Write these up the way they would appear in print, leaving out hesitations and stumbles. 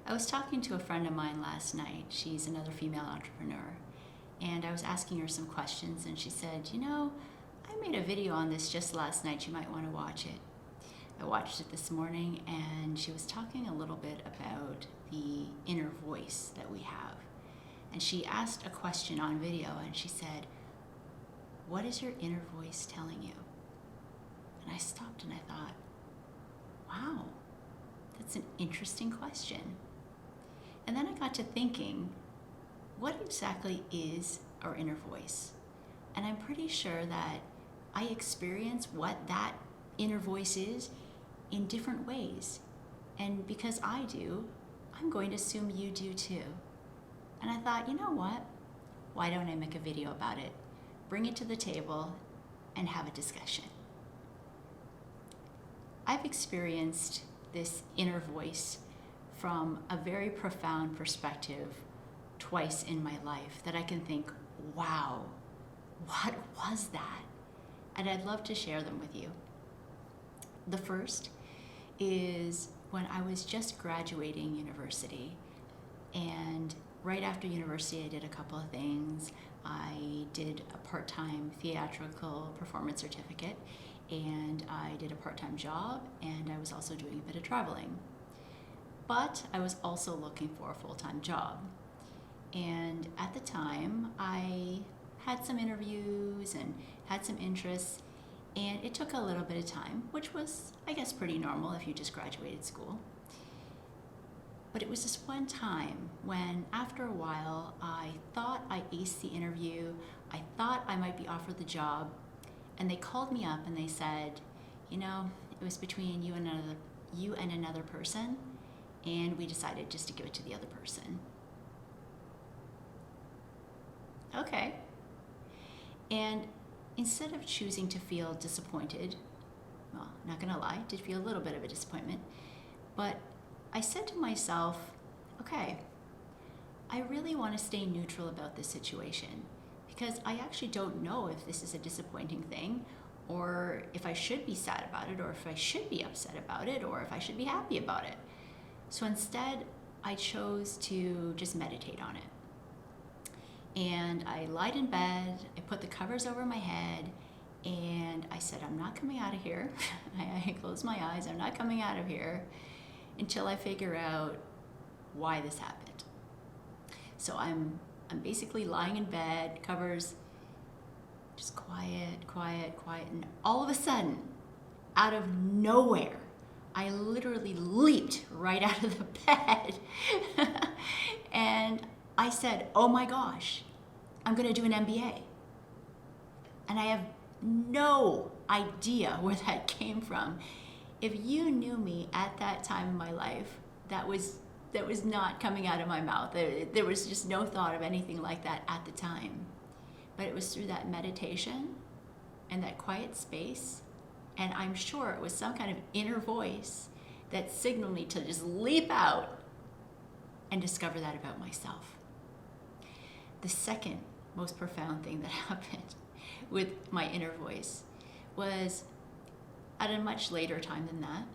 I was talking to a friend of mine last night. She's another female entrepreneur. And I was asking her some questions, and she said, I made a video on this just last night. You might want to watch it. I watched it this morning, and she was talking a little bit about the inner voice that we have. And she asked a question on video, and she said, "What is your inner voice telling you?" And I stopped and I thought, wow, that's an interesting question. And then I got to thinking, what exactly is our inner voice? And I'm pretty sure that I experience what that inner voice is in different ways. And because I do, I'm going to assume you do too. And I thought, you know what? Why don't I make a video about it? Bring it to the table and have a discussion. I've experienced this inner voice from a very profound perspective twice in my life that I can think, wow, what was that? And I'd love to share them with you. The first is when I was just graduating university, and right after university I did a couple of things. I did a part-time theatrical performance certificate, and I did a part-time job, and I was also doing a bit of traveling. But I was also looking for a full-time job. And at the time, I had some interviews and had some interests, and it took a little bit of time, which was, I guess, pretty normal if you just graduated school. But it was this one time when, after a while, I thought I aced the interview, I thought I might be offered the job, and they called me up and they said, it was between you and another person, and we decided just to give it to the other person. Okay. And instead of choosing to feel disappointed, well, not gonna lie, did feel a little bit of a disappointment, but I said to myself, okay, I really want to stay neutral about this situation because I actually don't know if this is a disappointing thing, or if I should be sad about it, or if I should be upset about it, or if I should be happy about it. So instead, I chose to just meditate on it. And I lied in bed, I put the covers over my head, and I said, I'm not coming out of here. I closed my eyes, I'm not coming out of here until I figure out why this happened. So I'm basically lying in bed, covers, just quiet, and all of a sudden, out of nowhere, I literally leaped right out of the bed. And I said, oh my gosh, I'm gonna do an MBA. And I have no idea where that came from. If you knew me at that time in my life, that was not coming out of my mouth. There was just no thought of anything like that at the time. But it was through that meditation and that quiet space, and I'm sure it was some kind of inner voice that signaled me to just leap out and discover that about myself. The second most profound thing that happened with my inner voice was at a much later time than that,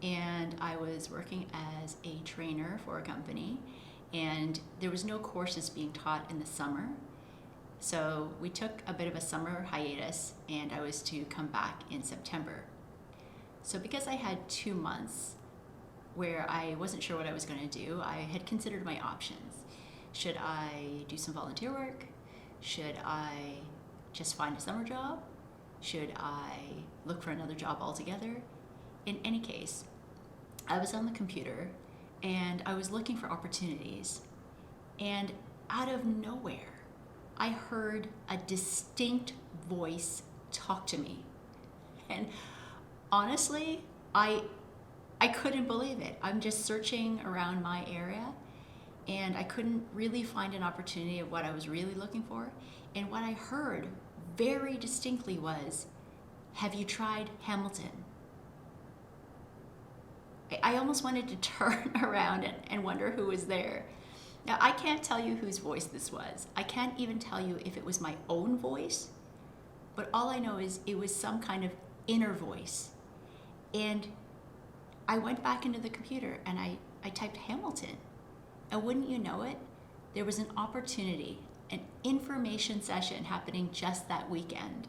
and I was working as a trainer for a company, and there was no courses being taught in the summer. So we took a bit of a summer hiatus, and I was to come back in September. So because I had 2 months where I wasn't sure what I was going to do, I had considered my options. Should I do some volunteer work? Should I just find a summer job? Should I look for another job altogether? In any case, I was on the computer and I was looking for opportunities, and out of nowhere, I heard a distinct voice talk to me. And honestly, I couldn't believe it. I'm just searching around my area, and I couldn't really find an opportunity of what I was really looking for. And what I heard very distinctly was, have you tried Hamilton? I almost wanted to turn around and wonder who was there. Now, I can't tell you whose voice this was. I can't even tell you if it was my own voice, but all I know is it was some kind of inner voice. And I went back into the computer and I typed Hamilton. And wouldn't you know it, there was an opportunity, an information session happening just that weekend.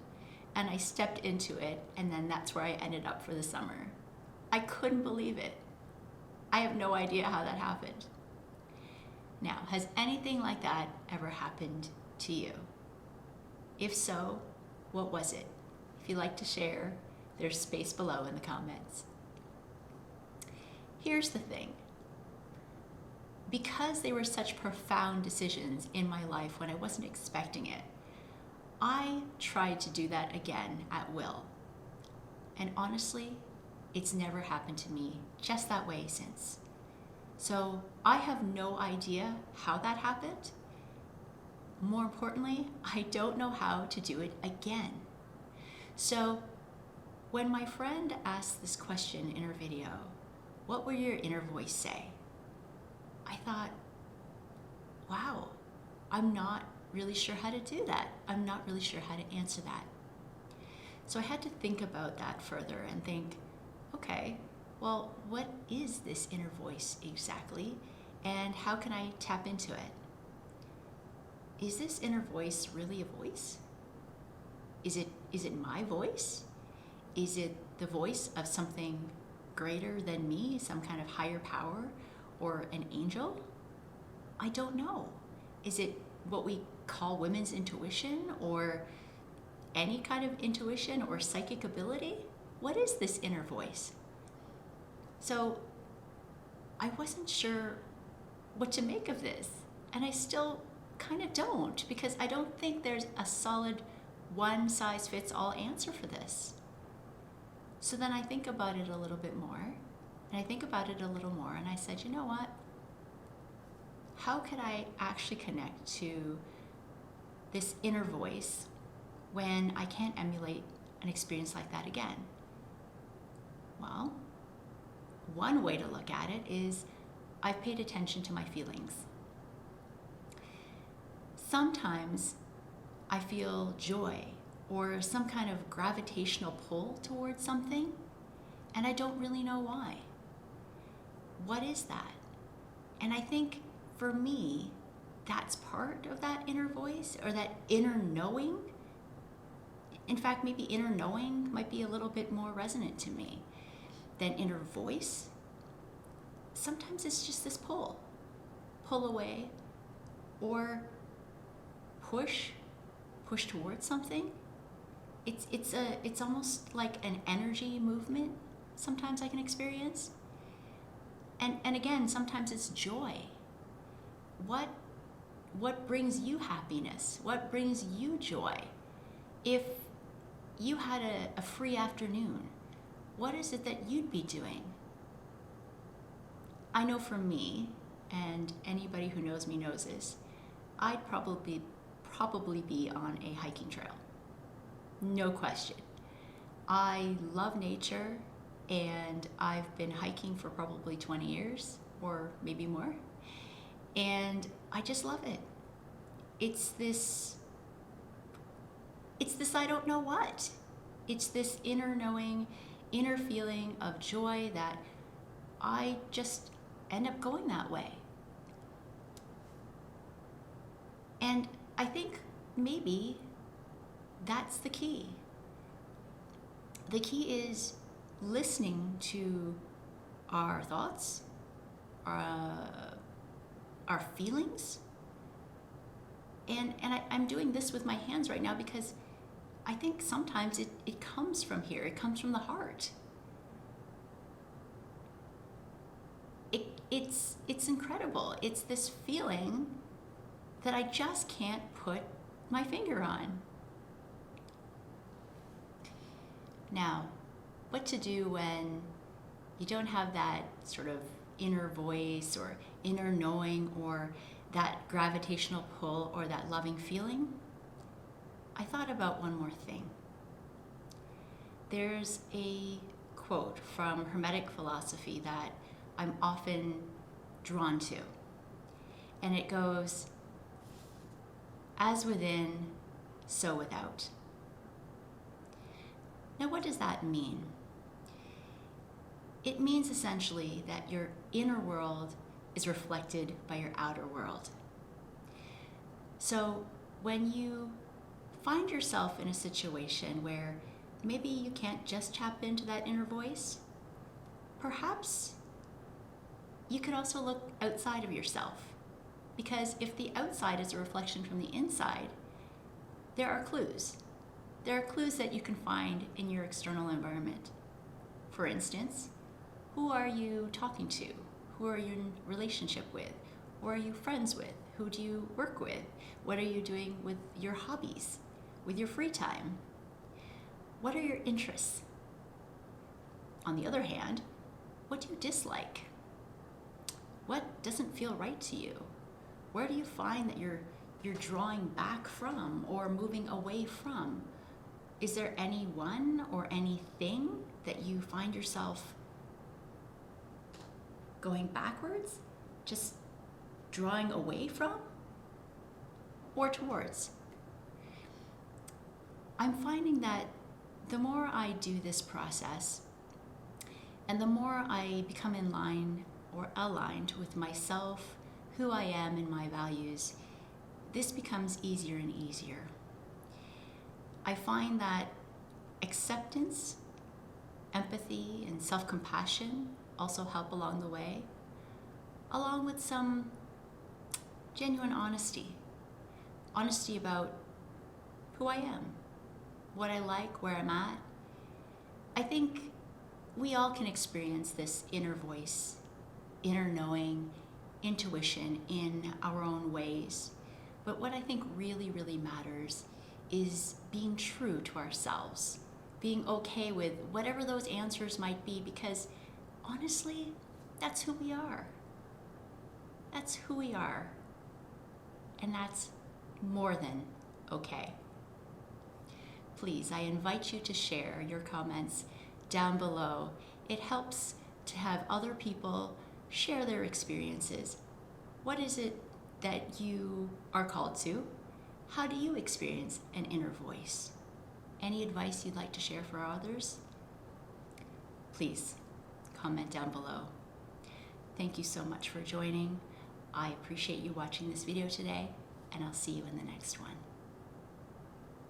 And I stepped into it, and then that's where I ended up for the summer. I couldn't believe it. I have no idea how that happened. Now, has anything like that ever happened to you? If so, what was it? If you'd like to share, there's space below in the comments. Here's the thing. Because they were such profound decisions in my life when I wasn't expecting it, I tried to do that again at will. And honestly, it's never happened to me just that way since. So I have no idea how that happened. More importantly, I don't know how to do it again. So when my friend asked this question in her video, what will your inner voice say? I thought, wow, I'm not really sure how to do that. I'm not really sure how to answer that. So I had to think about that further and think, okay, well, what is this inner voice exactly? And how can I tap into it? Is this inner voice really a voice? Is it my voice? Is it the voice of something greater than me, some kind of higher power, or an angel? I don't know. Is it what we call women's intuition, or any kind of intuition or psychic ability? What is this inner voice? So I wasn't sure what to make of this, and I still kind of don't, because I don't think there's a solid one-size-fits-all answer for this. So then I think about it a little bit more, and I think about it a little more, and I said, you know what? How could I actually connect to this inner voice when I can't emulate an experience like that again? Well, one way to look at it is I've paid attention to my feelings. Sometimes I feel joy or some kind of gravitational pull towards something, and I don't really know why. What is that? And I think for me, that's part of that inner voice, or that inner knowing. In fact, maybe inner knowing might be a little bit more resonant to me than inner voice. Sometimes it's just this pull away, or push towards something. It's almost like an energy movement. Sometimes I can experience, and again, sometimes it's joy. What brings you happiness? What brings you joy? If you had a free afternoon, what is it that you'd be doing? I know for me, and anybody who knows me knows this, I'd probably be on a hiking trail. No question. I love nature, and I've been hiking for probably 20 years, or maybe more, and I just love it. It's this I don't know what. It's this inner knowing, inner feeling of joy that I just end up going that way. And I think maybe that's the key. The key is listening to our thoughts, our feelings. And I'm doing this with my hands right now because I think sometimes it comes from here. It comes from the heart. It's incredible. It's this feeling that I just can't put my finger on. Now, what to do when you don't have that sort of inner voice or inner knowing or that gravitational pull or that loving feeling? I thought about one more thing. There's a quote from Hermetic philosophy that I'm often drawn to. And it goes, as within, so without. Now, what does that mean? It means essentially that your inner world is reflected by your outer world. So when you find yourself in a situation where maybe you can't just tap into that inner voice, perhaps you could also look outside of yourself. Because if the outside is a reflection from the inside, there are clues. There are clues that you can find in your external environment. For instance, who are you talking to? Who are you in relationship with? Who are you friends with? Who do you work with? What are you doing with your hobbies, with your free time? What are your interests? On the other hand, what do you dislike? What doesn't feel right to you? Where do you find that you're drawing back from or moving away from? Is there anyone or anything that you find yourself going backwards, just drawing away from, or towards? I'm finding that the more I do this process, and the more I become in line or aligned with myself, who I am, and my values, this becomes easier and easier. I find that acceptance, empathy, and self-compassion also help along the way, along with some genuine honesty. Honesty about who I am, what I like, where I'm at. I think we all can experience this inner voice, inner knowing, intuition in our own ways. But what I think really, really matters is being true to ourselves, being okay with whatever those answers might be, because honestly, that's who we are. That's who we are. And that's more than okay. Please, I invite you to share your comments down below. It helps to have other people share their experiences. What is it that you are called to? How do you experience an inner voice? Any advice you'd like to share for others? Please comment down below. Thank you so much for joining. I appreciate you watching this video today, and I'll see you in the next one.